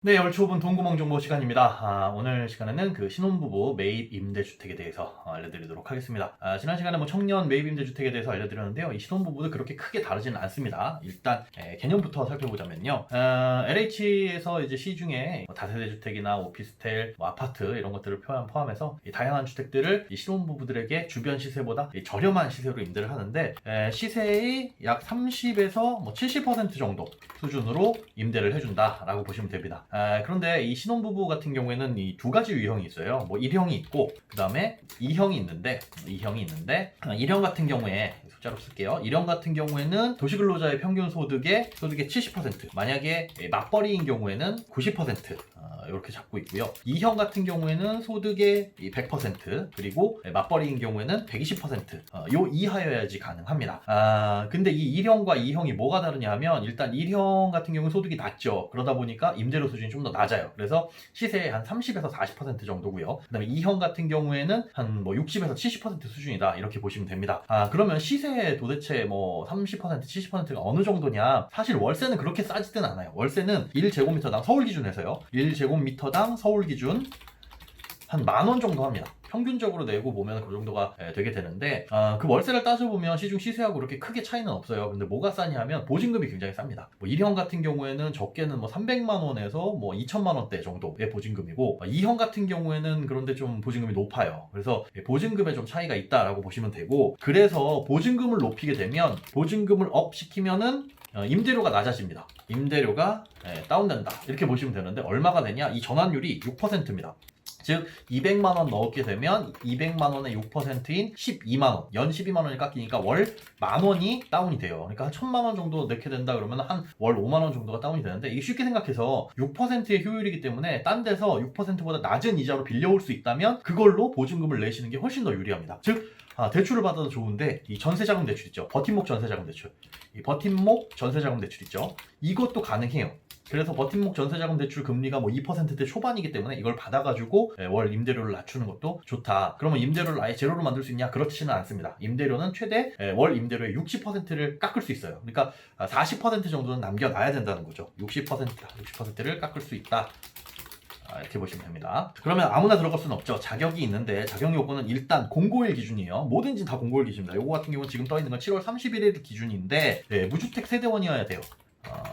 네, 얼추 5분 동구멍 정보 시간입니다. 오늘 시간에는 그 신혼부부 매입 임대주택에 대해서 알려드리도록 하겠습니다. 지난 시간에 뭐 청년 매입 임대주택에 대해서 알려드렸는데요. 이 신혼부부도 그렇게 크게 다르지는 않습니다. 일단 개념부터 살펴보자면요. LH에서 이제 시중에 뭐 다세대 주택이나 오피스텔, 뭐 아파트 이런 것들을 포함해서 이 다양한 주택들을 이 신혼부부들에게 주변 시세보다 저렴한 시세로 임대를 하는데 시세의 약 30에서 뭐 70% 정도 수준으로 임대를 해준다라고 보시면 됩니다. 그런데 이 신혼부부 같은 경우에는 이 두 가지 유형이 있어요. 뭐 1형이 있고 그 다음에 2형이 있는데 1형 같은 경우에 숫자로 쓸게요. 1형 같은 경우에는 도시근로자의 평균 소득의 70%, 만약에 맞벌이인 경우에는 90% 이렇게 잡고 있고요. 2형 같은 경우에는 소득의 100%, 그리고 맞벌이인 경우에는 120%, 요 이하여야지 가능합니다. 근데 이 1형과 2형이 뭐가 다르냐 하면, 일단 1형 같은 경우는 소득이 낮죠. 그러다 보니까 임대료 수준이 좀 더 낮아요. 그래서 시세의 한 30에서 40% 정도고요. 그 다음에 2형 같은 경우에는 한 뭐 60에서 70% 수준이다, 이렇게 보시면 됩니다. 그러면 시세 도대체 뭐 30%, 70%가 어느 정도냐? 사실 월세는 그렇게 싸지든 않아요. 월세는 1제곱미터당 서울 기준에서요. 1제곱미터당 서울 기준 한 10,000원 정도 합니다. 평균적으로 내고 보면 그 정도가 되게 되는데, 그 월세를 따져보면 시중 시세하고 그렇게 크게 차이는 없어요. 근데 뭐가 싸냐 하면 보증금이 굉장히 쌉니다. 뭐 1형 같은 경우에는 적게는 뭐 300만 원에서 뭐 2천만 원대 정도의 보증금이고, 2형 같은 경우에는 그런데 좀 보증금이 높아요. 그래서 보증금에 좀 차이가 있다라고 보시면 되고, 그래서 보증금을 높이게 되면, 보증금을 업 시키면은 임대료가 낮아집니다. 임대료가 다운된다, 이렇게 보시면 되는데, 얼마가 되냐? 이 전환율이 6%입니다. 즉 200만원 넣게 되면 200만원의 6%인 12만원, 연 12만원이 깎이니까 월 만원이 다운이 돼요. 그러니까 한 1000만원 정도 넣게 된다 그러면 한 월 5만원 정도가 다운이 되는데, 이게 쉽게 생각해서 6%의 효율이기 때문에 딴 데서 6%보다 낮은 이자로 빌려올 수 있다면 그걸로 보증금을 내시는 게 훨씬 더 유리합니다. 즉 대출을 받아도 좋은데, 이 전세자금 대출 있죠. 버팀목 전세자금 대출, 이 버팀목 전세자금 대출 있죠. 이것도 가능해요. 그래서 버팀목 전세자금 대출 금리가 뭐 2%대 초반이기 때문에 이걸 받아가지고 월 임대료를 낮추는 것도 좋다. 그러면 임대료를 아예 제로로 만들 수 있냐? 그렇지는 않습니다. 임대료는 최대 월 임대료의 60%를 깎을 수 있어요. 그러니까 40% 정도는 남겨놔야 된다는 거죠. 60%를 깎을 수 있다, 이렇게 보시면 됩니다. 그러면 아무나 들어갈 수는 없죠. 자격이 있는데, 자격 요건은 일단 공고일 기준이에요. 뭐든지 다 공고일 기준입니다. 요거 같은 경우는 지금 떠있는 건 7월 31일 기준인데, 무주택 세대원이어야 돼요.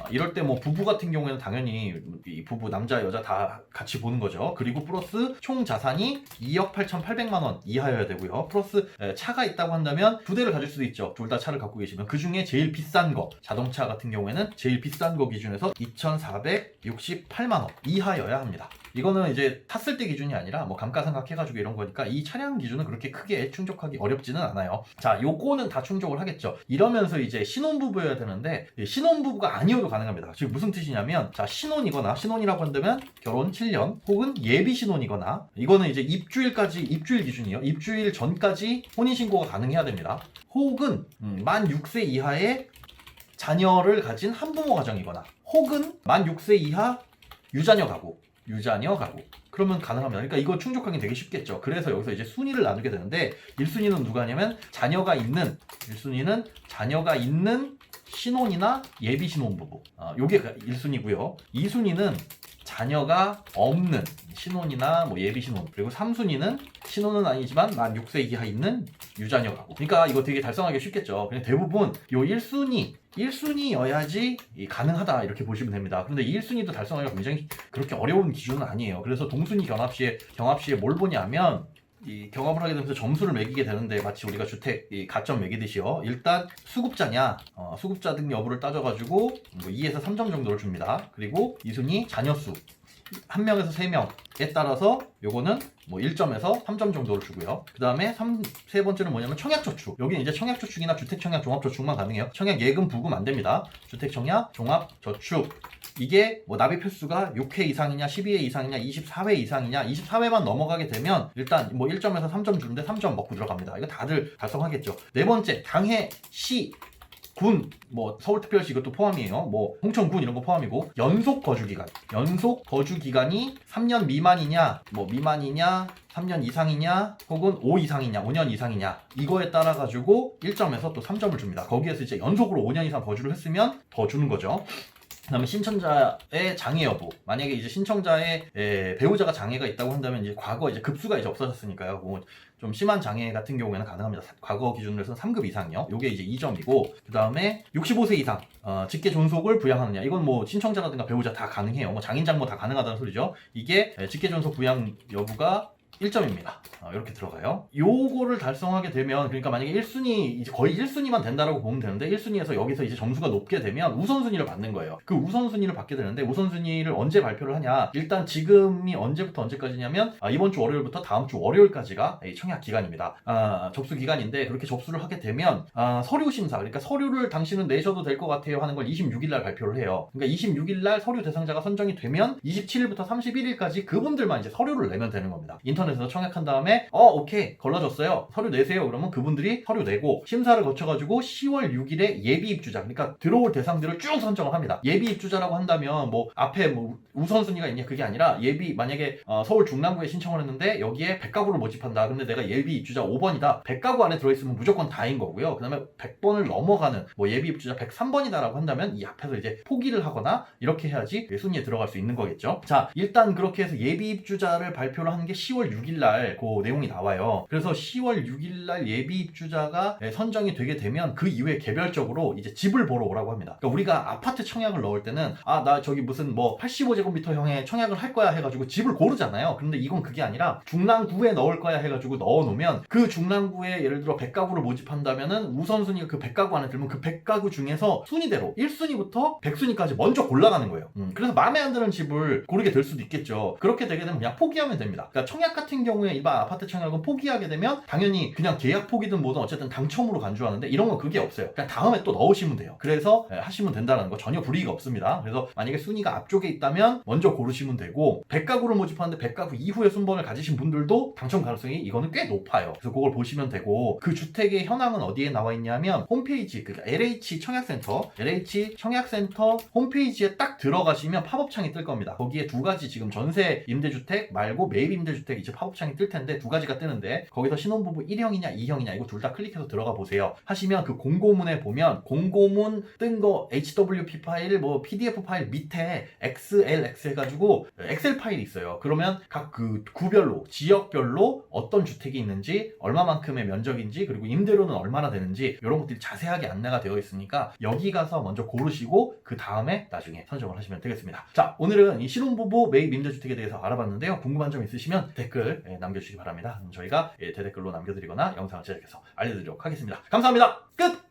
이럴 때 뭐 부부 같은 경우에는 당연히 이 부부 남자 여자 다 같이 보는 거죠. 그리고 플러스 총 자산이 2억 8,800만 원 이하여야 되고요. 플러스 차가 있다고 한다면 두 대를 가질 수도 있죠. 둘 다 차를 갖고 계시면 그 중에 제일 비싼 거, 자동차 같은 경우에는 제일 비싼 거 기준에서 2,468만 원 이하여야 합니다. 이거는 이제 탔을 때 기준이 아니라 뭐 감가상각 해가지고 이런 거니까 이 차량 기준은 그렇게 크게 충족하기 어렵지는 않아요. 자, 요거는 다 충족을 하겠죠. 이러면서 이제 신혼부부여야 되는데, 신혼부부가 아니어도 가능합니다. 지금 무슨 뜻이냐면, 자, 신혼이라고 한다면 결혼 7년 혹은 예비 신혼이거나, 이거는 이제 입주일 기준이에요. 입주일 전까지 혼인신고가 가능해야 됩니다. 혹은 만 6세 이하의 자녀를 가진 한부모 가정이거나, 혹은 만 6세 이하 유자녀 가구, 그러면 가능합니다. 그러니까 이거 충족하기 되게 쉽겠죠. 그래서 여기서 이제 순위를 나누게 되는데, 1순위는 누가 하냐면 자녀가 있는 신혼이나 예비 신혼부부, 요게 1순위고요. 2순위는 자녀가 없는 신혼이나 뭐 예비 신혼, 그리고 3순위는 신혼은 아니지만 만 6세 이하 있는 유자녀 가구. 그러니까 이거 되게 달성하기 쉽겠죠. 그냥 대부분 요 1순위여야지 가능하다, 이렇게 보시면 됩니다. 그런데 이 1순위도 달성하기가 굉장히 그렇게 어려운 기준은 아니에요. 그래서 동순위 경합시에 뭘 보냐면, 이 경합을 하게 되면서 점수를 매기게 되는데, 마치 우리가 주택 가점 매기듯이요. 일단 수급자냐, 수급자 등 여부를 따져가지고 뭐 2에서 3점 정도를 줍니다. 그리고 2순위 자녀수, 1명에서 3명에 따라서 요거는 뭐 1점에서 3점 정도를 주고요. 그 다음에 세 번째는 뭐냐면 청약저축. 여기는 이제 청약저축이나 주택청약 종합저축만 가능해요. 청약 예금 부금 안 됩니다. 주택청약 종합저축, 이게 뭐 납입 횟수가 6회 이상이냐 12회 이상이냐 24회 이상이냐, 24회만 넘어가게 되면 일단 뭐 1점에서 3점 주는데 3점 먹고 들어갑니다. 이거 다들 달성하겠죠. 네 번째, 당해, 시, 군, 뭐 서울특별시 이것도 포함이에요. 뭐 홍천군 이런 거 포함이고, 연속 거주 기간이 3년 미만이냐, 뭐 미만이냐, 3년 이상이냐, 혹은 5년 이상이냐, 이거에 따라 가지고 1점에서 또 3점을 줍니다. 거기에서 이제 연속으로 5년 이상 거주를 했으면 더 주는 거죠. 그다음에 신청자의 장애 여부. 만약에 이제 신청자의 배우자가 장애가 있다고 한다면 이제 과거 이제 급수가 이제 없어졌으니까요. 좀 심한 장애 같은 경우에는 가능합니다. 과거 기준으로 해서는 3급 이상이요. 요게 이제 2점이고, 그 다음에 65세 이상 직계 존속을 부양하느냐. 이건 뭐 신청자라든가 배우자 다 가능해요. 뭐 장인 장모 다 가능하다는 소리죠. 이게 직계 존속 부양 여부가 1점입니다. 이렇게 들어가요. 요거를 달성하게 되면, 그러니까 만약에 1순위, 이제 거의 1순위만 된다라고 보면 되는데, 1순위에서 여기서 이제 점수가 높게 되면 우선순위를 받는 거예요. 그 우선순위를 받게 되는데, 우선순위를 언제 발표를 하냐. 일단 지금이 언제부터 언제까지냐면, 이번 주 월요일부터 다음 주 월요일까지가 청약 기간입니다. 접수 기간인데, 그렇게 접수를 하게 되면, 서류 심사, 그러니까 서류를 당신은 내셔도 될 것 같아요 하는 걸 26일날 발표를 해요. 그러니까 26일날 서류 대상자가 선정이 되면, 27일부터 31일까지 그분들만 이제 서류를 내면 되는 겁니다. 인터넷에서 청약한 다음에 오케이 걸러줬어요, 서류 내세요. 그러면 그분들이 서류 내고 심사를 거쳐가지고 10월 6일에 예비 입주자, 그러니까 들어올 대상들을 쭉 선정을 합니다. 예비 입주자라고 한다면 뭐 앞에 뭐 우선순위가 있냐, 그게 아니라 예비, 만약에 서울 중랑구에 신청을 했는데 여기에 100가구를 모집한다. 근데 내가 예비 입주자 5번이다. 100가구 안에 들어있으면 무조건 다인 거고요. 그 다음에 100번을 넘어가는 뭐 예비 입주자 103번이다라고 한다면 이 앞에서 이제 포기를 하거나 이렇게 해야지 순위에 들어갈 수 있는 거겠죠. 자, 일단 그렇게 해서 예비 입주자를 발표를 하는 게 10월 6일날 그 내용이 나와요. 그래서 10월 6일날 예비 입주자가 선정이 되게 되면 그 이후에 개별적으로 이제 집을 보러 오라고 합니다. 그러니까 우리가 아파트 청약을 넣을 때는 나 저기 무슨 뭐 85제곱미터형의 청약을 할 거야 해가지고 집을 고르잖아요. 그런데 이건 그게 아니라 중랑구에 넣을 거야 해가지고 넣어놓으면 그 중랑구에 예를 들어 100가구를 모집한다면은 우선순위가 그 100가구 안에 들면 그 100가구 중에서 순위대로 1순위부터 100순위까지 먼저 골라가는 거예요. 그래서 마음에 안 드는 집을 고르게 될 수도 있겠죠. 그렇게 되게 되면 그냥 포기하면 됩니다. 그러니까 청약 같은 경우에 일반 아파트 청약은 포기하게 되면 당연히 그냥 계약 포기든 뭐든 어쨌든 당첨으로 간주하는데, 이런 건 그게 없어요. 그냥 다음에 또 넣으시면 돼요. 그래서 하시면 된다는 거 전혀 불이익 없습니다. 그래서 만약에 순위가 앞쪽에 있다면 먼저 고르시면 되고, 100가구를 모집하는데 100가구 이후에 순번을 가지신 분들도 당첨 가능성이 이거는 꽤 높아요. 그래서 그걸 보시면 되고, 그 주택의 현황은 어디에 나와 있냐면 홈페이지, 그러니까 LH 청약센터 홈페이지에 딱 들어가시면 팝업창이 뜰 겁니다. 거기에 두 가지, 지금 전세 임대주택 말고 매입 임대주택 이제 팝업창이 뜰 텐데 두 가지가 뜨는데, 거기서 신혼부부 1형이냐 2형이냐 이거 둘 다 클릭해서 들어가 보세요. 하시면 그 공고문에 보면 공고문 뜬 거 HWP 파일, 뭐 PDF 파일 밑에 XLX 해가지고 엑셀 파일이 있어요. 그러면 각 그 구별로, 지역별로 어떤 주택이 있는지, 얼마만큼의 면적인지, 그리고 임대료는 얼마나 되는지 이런 것들이 자세하게 안내가 되어 있으니까 여기 가서 먼저 고르시고 그 다음에 나중에 선정을 하시면 되겠습니다. 자, 오늘은 이 신혼부부 매입 임대주택에 대해서 알아봤는데요. 궁금한 점 있으시면 댓글 남겨주시기 바랍니다. 저희가 대댓글로 남겨드리거나 영상을 제작해서 알려드리도록 하겠습니다. 감사합니다. 끝!